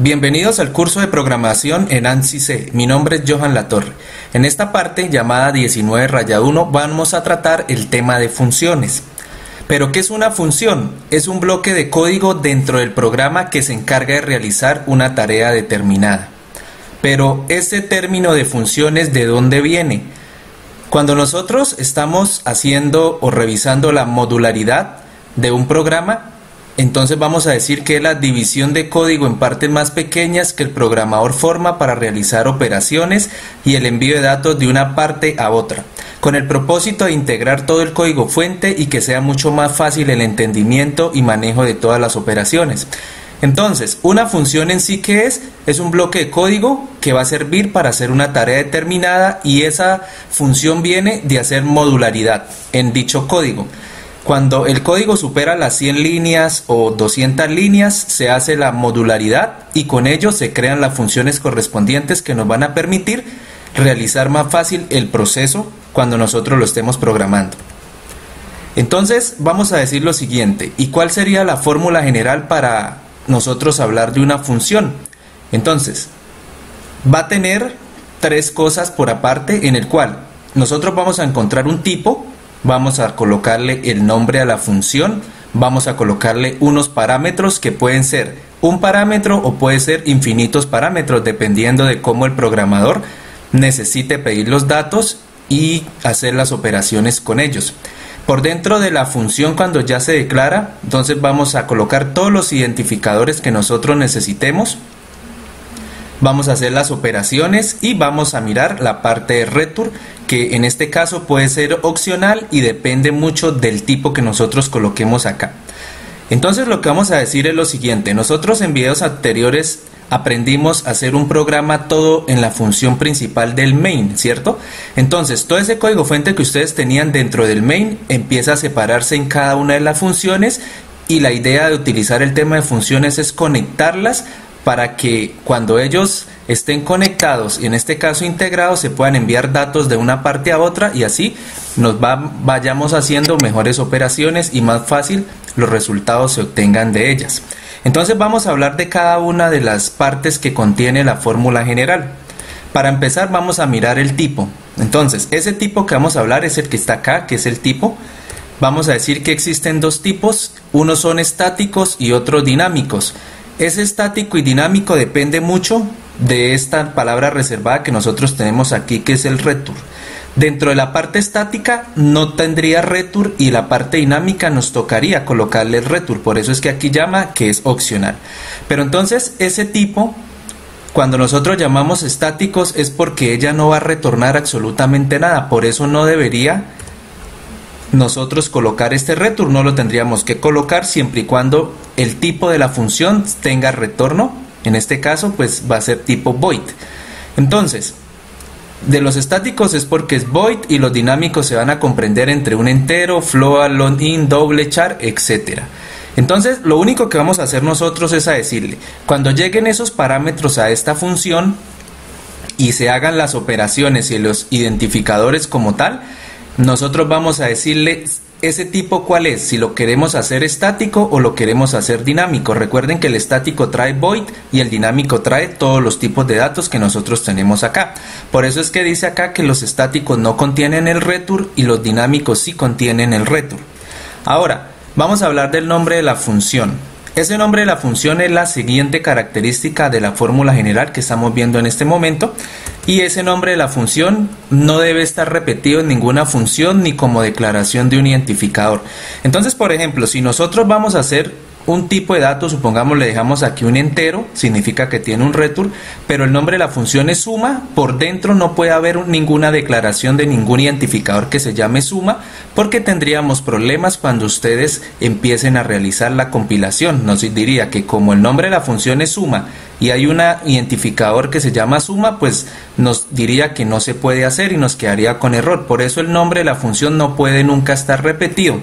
Bienvenidos al curso de programación en ANSI C. Mi nombre es Johan Latorre. En esta parte, llamada 19-1, vamos a tratar el tema de funciones. ¿Pero qué es una función? Es un bloque de código dentro del programa que se encarga de realizar una tarea determinada. Pero ese término de funciones, ¿de dónde viene? Cuando nosotros estamos haciendo o revisando la modularidad de un programa, entonces vamos a decir que es la división de código en partes más pequeñas que el programador forma para realizar operaciones y el envío de datos de una parte a otra, con el propósito de integrar todo el código fuente y que sea mucho más fácil el entendimiento y manejo de todas las operaciones. Entonces, una función en sí, ¿qué es? Es un bloque de código que va a servir para hacer una tarea determinada y esa función viene de hacer modularidad en dicho código. Cuando el código supera las 100 líneas o 200 líneas, se hace la modularidad y con ello se crean las funciones correspondientes que nos van a permitir realizar más fácil el proceso cuando nosotros lo estemos programando. Entonces, vamos a decir lo siguiente. ¿Y cuál sería la fórmula general para nosotros hablar de una función? Entonces, va a tener tres cosas por aparte, en el cual nosotros vamos a encontrar un tipo. Vamos a colocarle el nombre a la función, vamos a colocarle unos parámetros que pueden ser un parámetro o puede ser infinitos parámetros, dependiendo de cómo el programador necesite pedir los datos y hacer las operaciones con ellos. Por dentro de la función, cuando ya se declara, entonces vamos a colocar todos los identificadores que nosotros necesitemos. Vamos a hacer las operaciones y vamos a mirar la parte de return, que en este caso puede ser opcional y depende mucho del tipo que nosotros coloquemos acá. Entonces lo que vamos a decir es lo siguiente. Nosotros en videos anteriores aprendimos a hacer un programa todo en la función principal del main, ¿cierto? Entonces todo ese código fuente que ustedes tenían dentro del main empieza a separarse en cada una de las funciones y la idea de utilizar el tema de funciones es conectarlas para que cuando ellos estén conectados, y en este caso integrados, se puedan enviar datos de una parte a otra y así vayamos haciendo mejores operaciones y más fácil los resultados se obtengan de ellas. Entonces vamos a hablar de cada una de las partes que contiene la fórmula general. Para empezar vamos a mirar el tipo. Entonces ese tipo que vamos a hablar es el que está acá, que es el tipo. Vamos a decir que existen dos tipos, unos son estáticos y otros dinámicos. Ese estático y dinámico depende mucho de esta palabra reservada que nosotros tenemos aquí, que es el return. Dentro de la parte estática no tendría return y la parte dinámica nos tocaría colocarle el return, por eso es que aquí llama que es opcional. Pero entonces ese tipo, cuando nosotros llamamos estáticos, es porque ella no va a retornar absolutamente nada, por eso no debería nosotros colocar este return, no lo tendríamos que colocar siempre y cuando el tipo de la función tenga retorno. En este caso pues va a ser tipo void. Entonces de los estáticos es porque es void y los dinámicos se van a comprender entre un entero, float, long in, double char, etcétera. Entonces lo único que vamos a hacer nosotros es a decirle, cuando lleguen esos parámetros a esta función y se hagan las operaciones y los identificadores como tal, nosotros vamos a decirle ese tipo cuál es, si lo queremos hacer estático o lo queremos hacer dinámico. Recuerden que el estático trae void y el dinámico trae todos los tipos de datos que nosotros tenemos acá. Por eso es que dice acá que los estáticos no contienen el return y los dinámicos sí contienen el return. Ahora, vamos a hablar del nombre de la función. Ese nombre de la función es la siguiente característica de la fórmula general que estamos viendo en este momento, y ese nombre de la función no debe estar repetido en ninguna función ni como declaración de un identificador. Entonces, por ejemplo, si nosotros vamos a hacer un tipo de datos, supongamos le dejamos aquí un entero, significa que tiene un return, pero el nombre de la función es suma, por dentro no puede haber ninguna declaración de ningún identificador que se llame suma, porque tendríamos problemas cuando ustedes empiecen a realizar la compilación. Nos diría que como el nombre de la función es suma y hay un identificador que se llama suma, pues nos diría que no se puede hacer y nos quedaría con error. Por eso el nombre de la función no puede nunca estar repetido.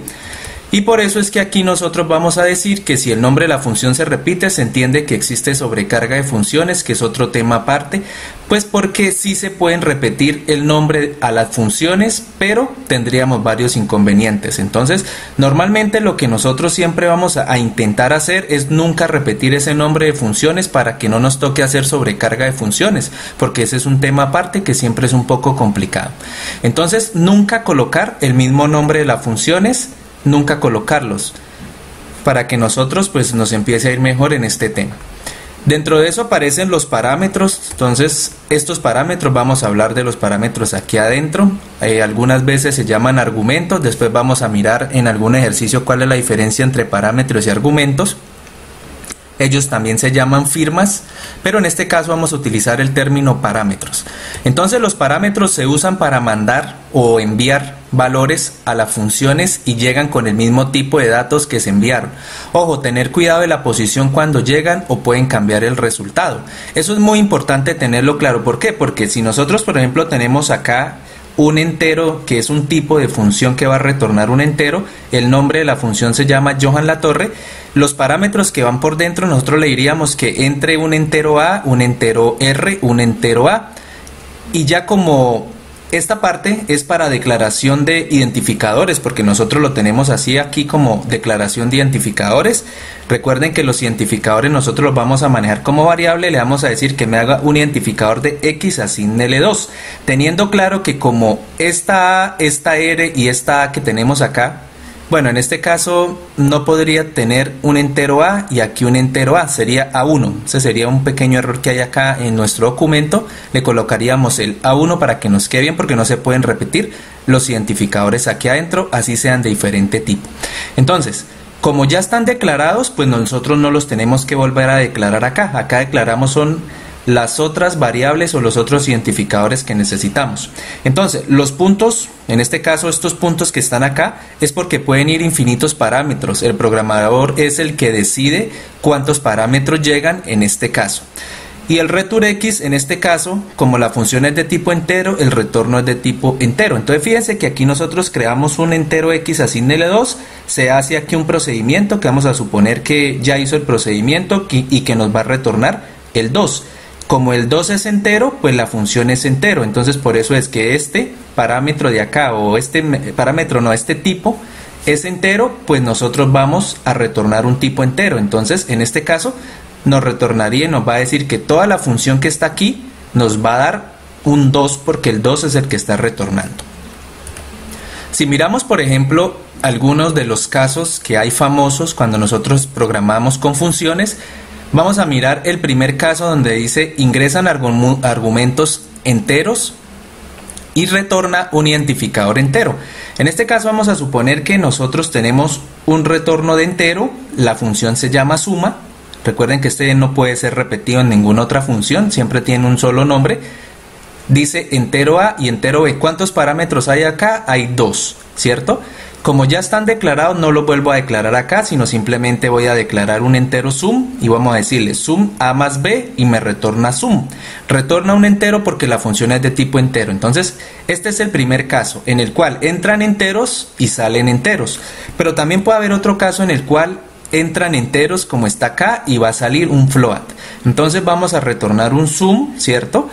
Y por eso es que aquí nosotros vamos a decir que si el nombre de la función se repite, se entiende que existe sobrecarga de funciones, que es otro tema aparte, pues porque sí se pueden repetir el nombre a las funciones, pero tendríamos varios inconvenientes. Entonces, normalmente lo que nosotros siempre vamos a intentar hacer es nunca repetir ese nombre de funciones para que no nos toque hacer sobrecarga de funciones, porque ese es un tema aparte que siempre es un poco complicado. Entonces, nunca colocar el mismo nombre de las funciones, nunca colocarlos, para que nosotros pues nos empiece a ir mejor en este tema. Dentro de eso aparecen los parámetros. Entonces estos parámetros, vamos a hablar de los parámetros aquí adentro. Algunas veces se llaman argumentos, después vamos a mirar en algún ejercicio cuál es la diferencia entre parámetros y argumentos. Ellos también se llaman firmas, pero en este caso vamos a utilizar el término parámetros. Entonces los parámetros se usan para mandar o enviar valores a las funciones y llegan con el mismo tipo de datos que se enviaron. Ojo, tener cuidado de la posición cuando llegan o pueden cambiar el resultado. Eso es muy importante tenerlo claro. ¿Por qué? Porque si nosotros, por ejemplo, tenemos acá un entero que es un tipo de función que va a retornar un entero, el nombre de la función se llama Johan Latorre. Los parámetros que van por dentro, nosotros le diríamos que entre un entero A, un entero R, un entero A. Y ya como esta parte es para declaración de identificadores, porque nosotros lo tenemos así aquí como declaración de identificadores. Recuerden que los identificadores nosotros los vamos a manejar como variable. Le vamos a decir que me haga un identificador de X, asígnele 2, teniendo claro que como esta A, esta R y esta A que tenemos acá, bueno, en este caso no podría tener un entero A y aquí un entero A, sería A1. Ese sería un pequeño error que hay acá en nuestro documento. Le colocaríamos el A1 para que nos quede bien, porque no se pueden repetir los identificadores aquí adentro, así sean de diferente tipo. Entonces, como ya están declarados, pues nosotros no los tenemos que volver a declarar acá. Acá declaramos son las otras variables o los otros identificadores que necesitamos. Entonces, los puntos, en este caso estos puntos que están acá, es porque pueden ir infinitos parámetros. El programador es el que decide cuántos parámetros llegan en este caso. Y el return X, en este caso, como la función es de tipo entero, el retorno es de tipo entero. Entonces fíjense que aquí nosotros creamos un entero X, asígnele 2, se hace aquí un procedimiento que vamos a suponer que ya hizo el procedimiento y que nos va a retornar el 2. Como el 2 es entero, pues la función es entero. Entonces por eso es que este parámetro de acá, o este parámetro no, este tipo es entero, pues nosotros vamos a retornar un tipo entero. Entonces en este caso nos retornaría y nos va a decir que toda la función que está aquí nos va a dar un 2, porque el 2 es el que está retornando. Si miramos, por ejemplo, algunos de los casos que hay famosos cuando nosotros programamos con funciones, vamos a mirar el primer caso donde dice ingresan argumentos enteros y retorna un identificador entero. En este caso vamos a suponer que nosotros tenemos un retorno de entero, la función se llama suma. Recuerden que este no puede ser repetido en ninguna otra función, siempre tiene un solo nombre. Dice entero A y entero B. ¿Cuántos parámetros hay acá? Hay 2, ¿cierto? Como ya están declarados, no los vuelvo a declarar acá, sino simplemente voy a declarar un entero sum y vamos a decirle sum A más B y me retorna sum. Retorna un entero porque la función es de tipo entero. Entonces, este es el primer caso en el cual entran enteros y salen enteros. Pero también puede haber otro caso en el cual entran enteros como está acá y va a salir un float. Entonces vamos a retornar un sum, ¿cierto?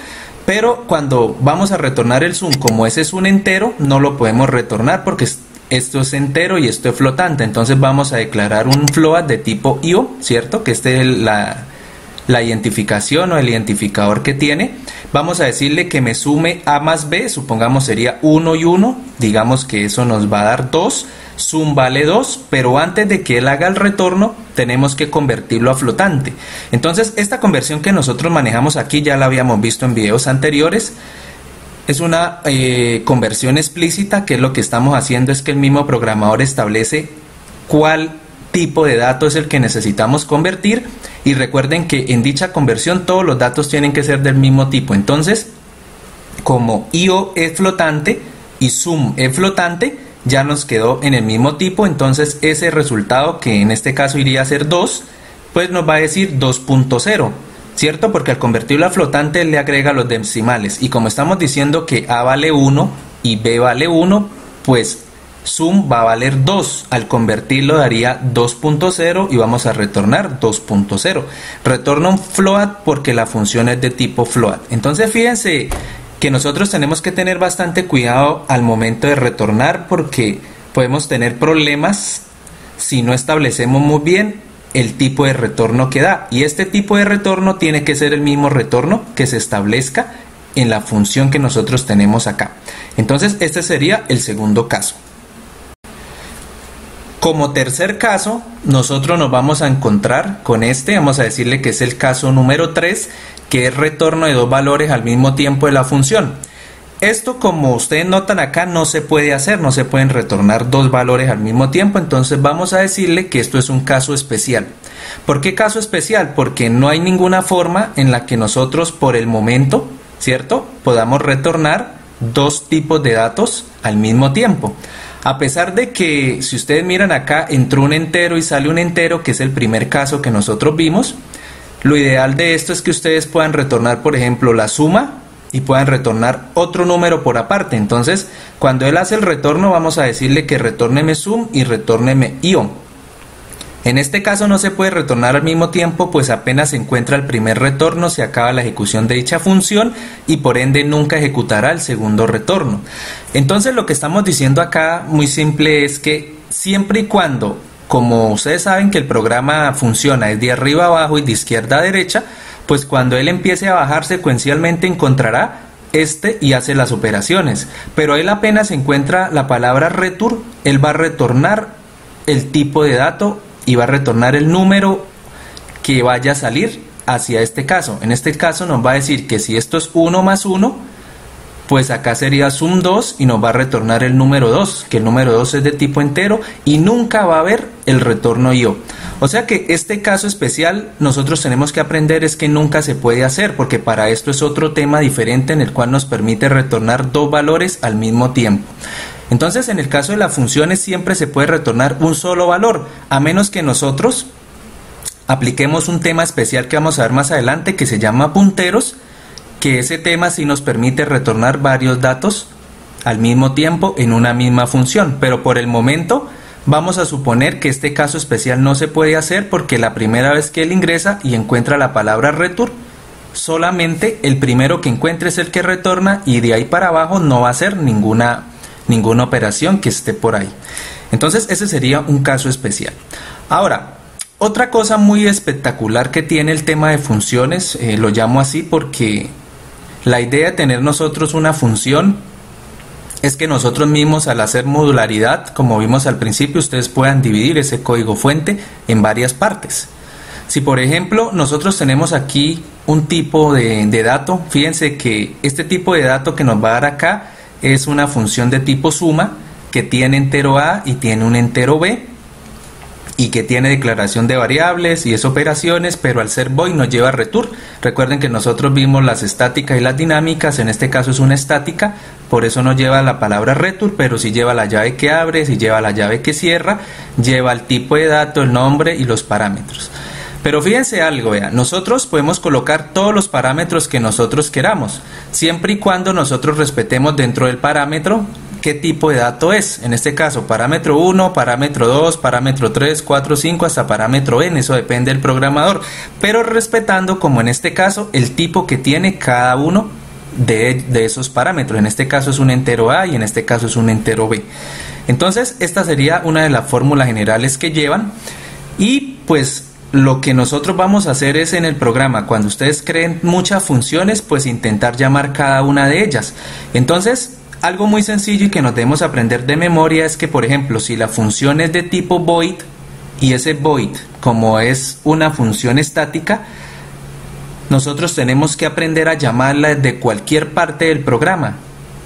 Pero cuando vamos a retornar el sum, como ese es un entero, no lo podemos retornar porque esto es entero y esto es flotante. Entonces vamos a declarar un float de tipo io, ¿cierto? Que este es la identificación o el identificador que tiene. Vamos a decirle que me sume A más B, supongamos sería 1 y 1, digamos que eso nos va a dar 2, sum vale 2, pero antes de que él haga el retorno tenemos que convertirlo a flotante. Entonces esta conversión que nosotros manejamos aquí ya la habíamos visto en videos anteriores. Es una conversión explícita, que es lo que estamos haciendo, es que el mismo programador establece cuál tipo de dato es el que necesitamos convertir, y recuerden que en dicha conversión todos los datos tienen que ser del mismo tipo. Entonces, como io es flotante y sum es flotante, ya nos quedó en el mismo tipo. Entonces ese resultado, que en este caso iría a ser 2, pues nos va a decir 2.0, ¿cierto? Porque al convertirlo a flotante le agrega los decimales, y como estamos diciendo que A vale 1 y B vale 1, pues sum va a valer 2, al convertirlo daría 2.0 y vamos a retornar 2.0. Retorna un float porque la función es de tipo float. Entonces fíjense que nosotros tenemos que tener bastante cuidado al momento de retornar porque podemos tener problemas si no establecemos muy bien el tipo de retorno que da, y este tipo de retorno tiene que ser el mismo retorno que se establezca en la función que nosotros tenemos acá. Entonces este sería el segundo caso. Como tercer caso, nosotros nos vamos a encontrar con vamos a decirle que es el caso número 3, que es retorno de dos valores al mismo tiempo de la función. Esto, como ustedes notan acá, no se puede hacer, no se pueden retornar dos valores al mismo tiempo, entonces vamos a decirle que esto es un caso especial. ¿Por qué caso especial? Porque no hay ninguna forma en la que nosotros por el momento, ¿cierto?, podamos retornar dos tipos de datos al mismo tiempo. A pesar de que, si ustedes miran acá, entró un entero y sale un entero, que es el primer caso que nosotros vimos, lo ideal de esto es que ustedes puedan retornar, por ejemplo, la suma y puedan retornar otro número por aparte. Entonces, cuando él hace el retorno, vamos a decirle que retórneme sum y retórneme io. En este caso no se puede retornar al mismo tiempo, pues apenas se encuentra el primer retorno, se acaba la ejecución de dicha función y por ende nunca ejecutará el segundo retorno. Entonces lo que estamos diciendo acá muy simple es que siempre y cuando, como ustedes saben que el programa funciona es de arriba a abajo y de izquierda a derecha, pues cuando él empiece a bajar secuencialmente encontrará y hace las operaciones, pero él apenas encuentra la palabra return, él va a retornar el tipo de dato y va a retornar el número que vaya a salir hacia este caso. En este caso nos va a decir que si esto es 1 más 1, pues acá sería sum 2 y nos va a retornar el número 2, que el número 2 es de tipo entero y nunca va a haber el retorno io. O sea que este caso especial nosotros tenemos que aprender es que nunca se puede hacer, porque para esto es otro tema diferente en el cual nos permite retornar dos valores al mismo tiempo. Entonces, en el caso de las funciones siempre se puede retornar un solo valor, a menos que nosotros apliquemos un tema especial que vamos a ver más adelante que se llama punteros, que ese tema sí nos permite retornar varios datos al mismo tiempo en una misma función, pero por el momento vamos a suponer que este caso especial no se puede hacer porque la primera vez que él ingresa y encuentra la palabra return, solamente el primero que encuentre es el que retorna y de ahí para abajo no va a hacer ninguna operación que esté por ahí. Entonces ese sería un caso especial. Ahora, otra cosa muy espectacular que tiene el tema de funciones, lo llamo así porque la idea de tener nosotros una función es que nosotros mismos, al hacer modularidad, como vimos al principio, ustedes puedan dividir ese código fuente en varias partes. Si por ejemplo nosotros tenemos aquí un tipo de dato, fíjense que este tipo de dato que nos va a dar acá es una función de tipo suma que tiene entero a y tiene un entero b y que tiene declaración de variables y es operaciones, pero al ser void nos lleva a return. Recuerden que nosotros vimos las estáticas y las dinámicas, en este caso es una estática, por eso no lleva la palabra return, pero sí lleva la llave que abre, sí lleva la llave que cierra, lleva el tipo de dato, el nombre y los parámetros. Pero fíjense algo, vean, nosotros podemos colocar todos los parámetros que nosotros queramos, siempre y cuando nosotros respetemos dentro del parámetro qué tipo de dato es. En este caso, parámetro 1, parámetro 2, parámetro 3, 4, 5, hasta parámetro n, eso depende del programador, pero respetando, como en este caso, el tipo que tiene cada uno de esos parámetros. En este caso es un entero a y en este caso es un entero b. Entonces, esta sería una de las fórmulas generales que llevan y pues lo que nosotros vamos a hacer es en el programa, cuando ustedes creen muchas funciones, pues intentar llamar cada una de ellas. Entonces, algo muy sencillo y que nos debemos aprender de memoria es que, por ejemplo, si la función es de tipo void y ese void, como es una función estática, nosotros tenemos que aprender a llamarla desde cualquier parte del programa.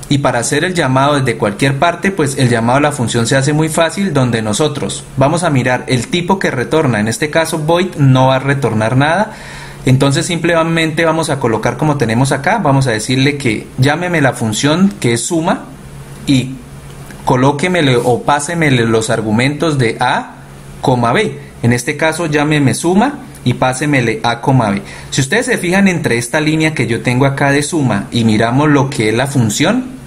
Y para hacer el llamado desde cualquier parte, pues el llamado a la función se hace muy fácil, donde nosotros vamos a mirar el tipo que retorna. En este caso void no va a retornar nada, entonces simplemente vamos a colocar como tenemos acá, vamos a decirle que llámeme la función que es suma y colóquemele o pásemele los argumentos de a, b. En este caso llámeme suma y pásemele a, b. Si ustedes se fijan entre esta línea que yo tengo acá de suma y miramos lo que es la función,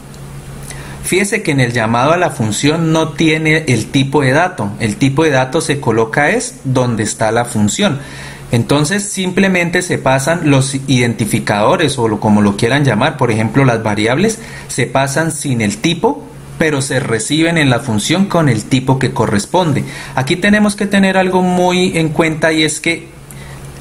Fíjese que en el llamado a la función no tiene el tipo de dato. El tipo de dato se coloca es donde está la función. Entonces simplemente se pasan los identificadores o como lo quieran llamar, por ejemplo las variables, se pasan sin el tipo, pero se reciben en la función con el tipo que corresponde. Aquí tenemos que tener algo muy en cuenta, y es que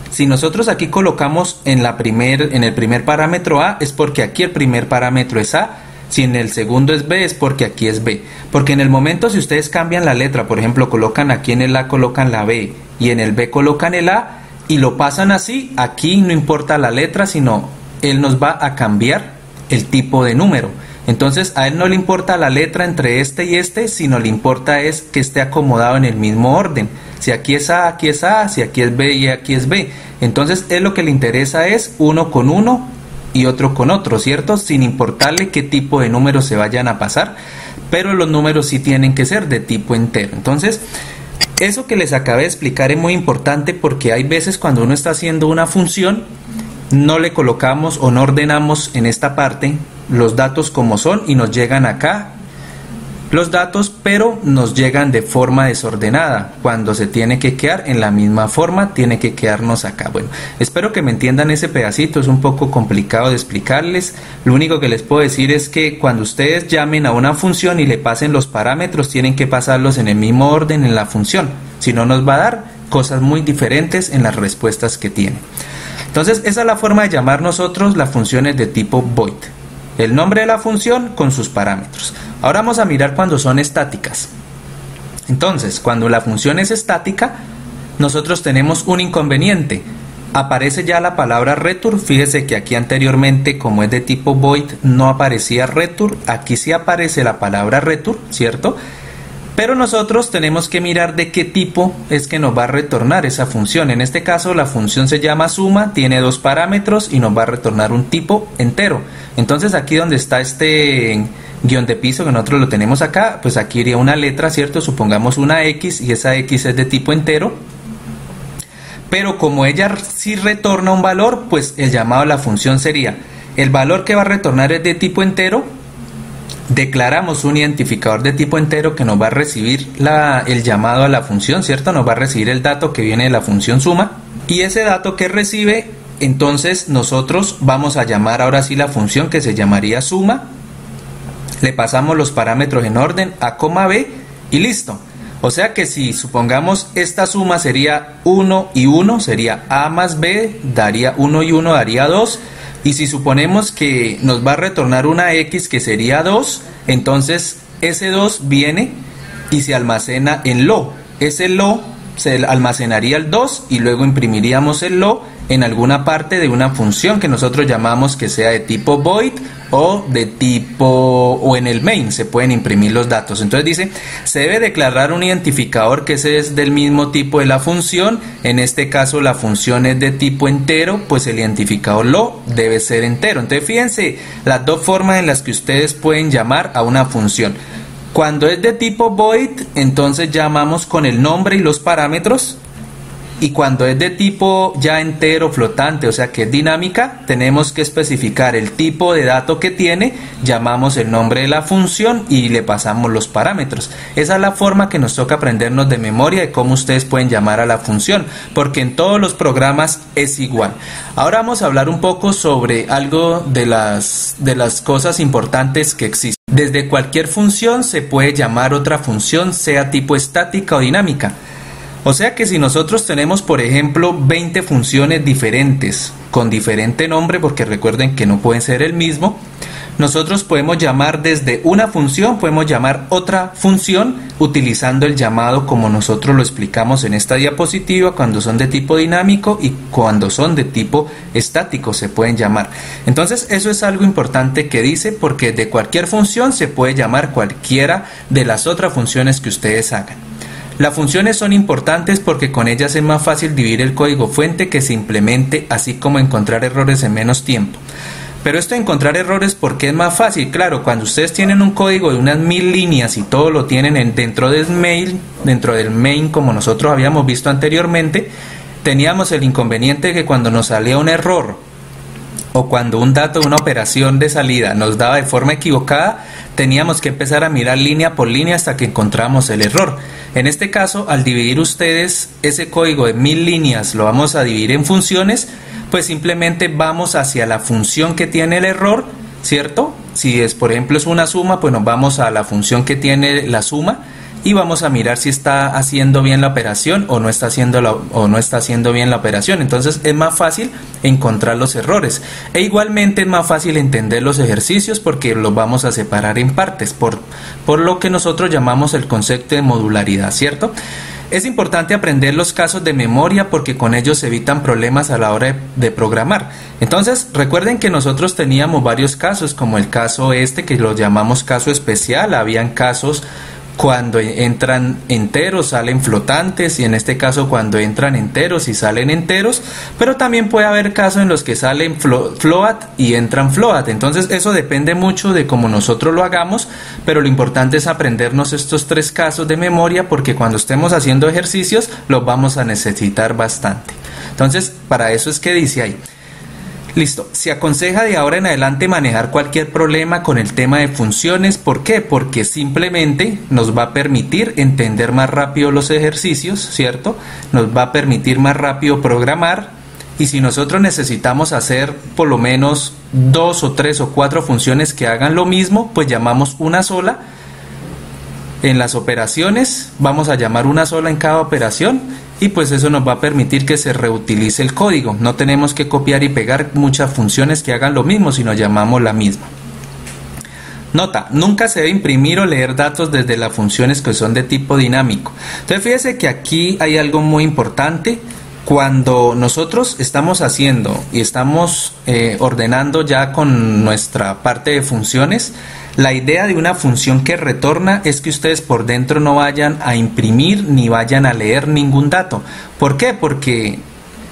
si nosotros aquí colocamos en el primer parámetro A, es porque aquí el primer parámetro es A. Si en el segundo es B, es porque aquí es B. Porque en el momento si ustedes cambian la letra, por ejemplo, colocan aquí en el A, colocan la B, y en el B colocan el A, y lo pasan así, aquí no importa la letra, sino él nos va a cambiar el tipo de número. Entonces a él no le importa la letra entre este y este, sino le importa es que esté acomodado en el mismo orden. Si aquí es A, aquí es A, si aquí es B y aquí es B. Entonces él lo que le interesa es uno con uno y otro con otro, ¿cierto? Sin importarle qué tipo de números se vayan a pasar, pero los números sí tienen que ser de tipo entero. Entonces, eso que les acabé de explicar es muy importante, porque hay veces cuando uno está haciendo una función, no le colocamos o no ordenamos en esta parte los datos como son, y nos llegan acá los datos, pero nos llegan de forma desordenada. Cuando se tiene que quedar en la misma forma, tiene que quedarnos acá. Bueno, espero que me entiendan ese pedacito, es un poco complicado de explicarles. Lo único que les puedo decir es que cuando ustedes llamen a una función y le pasen los parámetros, tienen que pasarlos en el mismo orden en la función, si no nos va a dar cosas muy diferentes en las respuestas que tiene. Entonces esa es la forma de llamar nosotros las funciones de tipo void. El nombre de la función con sus parámetros. Ahora vamos a mirar cuando son estáticas. Entonces, cuando la función es estática, nosotros tenemos un inconveniente. Aparece ya la palabra return. Fíjese que aquí anteriormente, como es de tipo void, no aparecía return. Aquí sí aparece la palabra return, ¿cierto? Pero nosotros tenemos que mirar de qué tipo es que nos va a retornar esa función. En este caso la función se llama suma, tiene dos parámetros y nos va a retornar un tipo entero. Entonces aquí donde está este guión de piso que nosotros lo tenemos acá, pues aquí iría una letra, ¿cierto? Supongamos una X, y esa X es de tipo entero. Pero como ella sí retorna un valor, pues el llamado a la función sería, el valor que va a retornar es de tipo entero. Declaramos un identificador de tipo entero que nos va a recibir el llamado a la función, ¿cierto? Nos va a recibir el dato que viene de la función suma, y ese dato que recibe, entonces nosotros vamos a llamar ahora sí la función que se llamaría suma. Le pasamos los parámetros en orden A, B y listo. O sea que si supongamos esta suma sería 1 y 1, sería A más B, daría 1 y 1, daría 2. Y si suponemos que nos va a retornar una X que sería 2, entonces ese 2 viene y se almacena en lo. Ese lo se almacenaría el 2 y luego imprimiríamos el lo en alguna parte de una función que nosotros llamamos que sea de tipo void o de tipo, o en el main se pueden imprimir los datos. Entonces dice, se debe declarar un identificador que ese es del mismo tipo de la función. En este caso la función es de tipo entero, pues el identificador lo debe ser entero. Entonces fíjense las dos formas en las que ustedes pueden llamar a una función. Cuando es de tipo void, entonces llamamos con el nombre y los parámetros. Y cuando es de tipo ya entero, flotante, o sea que es dinámica, tenemos que especificar el tipo de dato que tiene, llamamos el nombre de la función y le pasamos los parámetros. Esa es la forma que nos toca aprendernos de memoria de cómo ustedes pueden llamar a la función, porque en todos los programas es igual. Ahora vamos a hablar un poco sobre algo de las cosas importantes que existen. Desde cualquier función se puede llamar otra función, sea tipo estática o dinámica. O sea que si nosotros tenemos, por ejemplo, 20 funciones diferentes con diferente nombre, porque recuerden que no pueden ser el mismo, nosotros podemos llamar desde una función, podemos llamar otra función utilizando el llamado como nosotros lo explicamos en esta diapositiva, cuando son de tipo dinámico y cuando son de tipo estático se pueden llamar. Entonces eso es algo importante que dice, porque de cualquier función se puede llamar cualquiera de las otras funciones que ustedes hagan. Las funciones son importantes porque con ellas es más fácil dividir el código fuente que se implemente, así como encontrar errores en menos tiempo. Pero esto de encontrar errores, ¿por qué es más fácil? Claro, cuando ustedes tienen un código de unas 1000 líneas y todo lo tienen dentro del main, como nosotros habíamos visto anteriormente, teníamos el inconveniente de que cuando nos salía un error o cuando un dato de una operación de salida nos daba de forma equivocada, teníamos que empezar a mirar línea por línea hasta que encontramos el error. En este caso, al dividir ustedes ese código de 1000 líneas, lo vamos a dividir en funciones, pues simplemente vamos hacia la función que tiene el error, ¿cierto? Si es, por ejemplo, es una suma, pues nos vamos a la función que tiene la suma y vamos a mirar si está haciendo bien la operación o no está haciendo bien la operación. Entonces es más fácil encontrar los errores e igualmente es más fácil entender los ejercicios porque los vamos a separar en partes por lo que nosotros llamamos el concepto de modularidad, ¿cierto? Es importante aprender los casos de memoria porque con ellos se evitan problemas a la hora de programar. Entonces recuerden que nosotros teníamos varios casos, como el caso que lo llamamos caso especial. Habían casos cuando entran enteros salen flotantes y en este caso cuando entran enteros y salen enteros, pero también puede haber casos en los que salen float y entran float. Entonces eso depende mucho de cómo nosotros lo hagamos, pero lo importante es aprendernos estos 3 casos de memoria porque cuando estemos haciendo ejercicios los vamos a necesitar bastante. Entonces para eso es que dice ahí: listo, se aconseja de ahora en adelante manejar cualquier problema con el tema de funciones. ¿Por qué? Porque simplemente nos va a permitir entender más rápido los ejercicios, ¿cierto? Nos va a permitir más rápido programar y si nosotros necesitamos hacer por lo menos 2 o 3 o 4 funciones que hagan lo mismo, pues llamamos una sola. En las operaciones vamos a llamar una sola en cada operación y pues eso nos va a permitir que se reutilice el código. No tenemos que copiar y pegar muchas funciones que hagan lo mismo, sino llamamos la misma. Nota, nunca se debe imprimir o leer datos desde las funciones que son de tipo dinámico. Entonces fíjese que aquí hay algo muy importante. Cuando nosotros estamos haciendo y estamos ordenando ya con nuestra parte de funciones, la idea de una función que retorna es que ustedes por dentro no vayan a imprimir ni vayan a leer ningún dato. ¿Por qué? Porque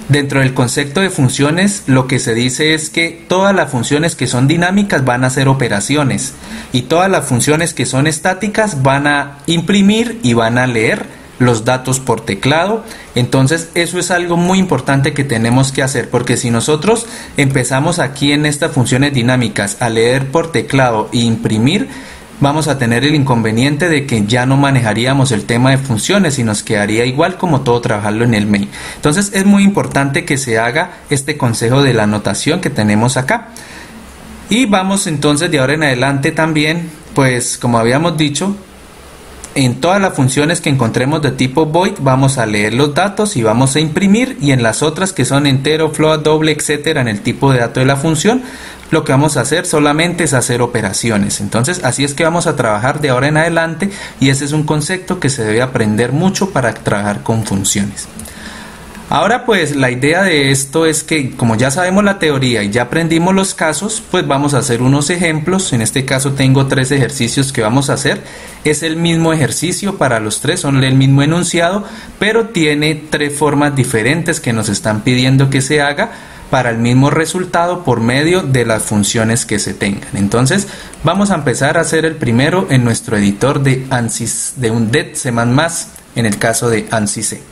dentro del concepto de funciones lo que se dice es que todas las funciones que son dinámicas van a hacer operaciones y todas las funciones que son estáticas van a imprimir y van a leer los datos por teclado. Entonces eso es algo muy importante que tenemos que hacer, porque si nosotros empezamos aquí en estas funciones dinámicas a leer por teclado e imprimir, vamos a tener el inconveniente de que ya no manejaríamos el tema de funciones y nos quedaría igual como todo trabajarlo en el main. Entonces es muy importante que se haga este consejo de la notación que tenemos acá. Y vamos entonces de ahora en adelante también, pues como habíamos dicho, en todas las funciones que encontremos de tipo void vamos a leer los datos y vamos a imprimir, y en las otras que son entero, float, doble, etcétera, en el tipo de dato de la función, lo que vamos a hacer solamente es hacer operaciones. Entonces así es que vamos a trabajar de ahora en adelante y ese es un concepto que se debe aprender mucho para trabajar con funciones. Ahora pues la idea de esto es que como ya sabemos la teoría y ya aprendimos los casos, pues vamos a hacer unos ejemplos. En este caso tengo 3 ejercicios que vamos a hacer. Es el mismo ejercicio para los 3, son el mismo enunciado, pero tiene 3 formas diferentes que nos están pidiendo que se haga para el mismo resultado por medio de las funciones que se tengan. Entonces vamos a empezar a hacer el primero en nuestro editor de ANSYS, de un DET C++, en el caso de ANSYS.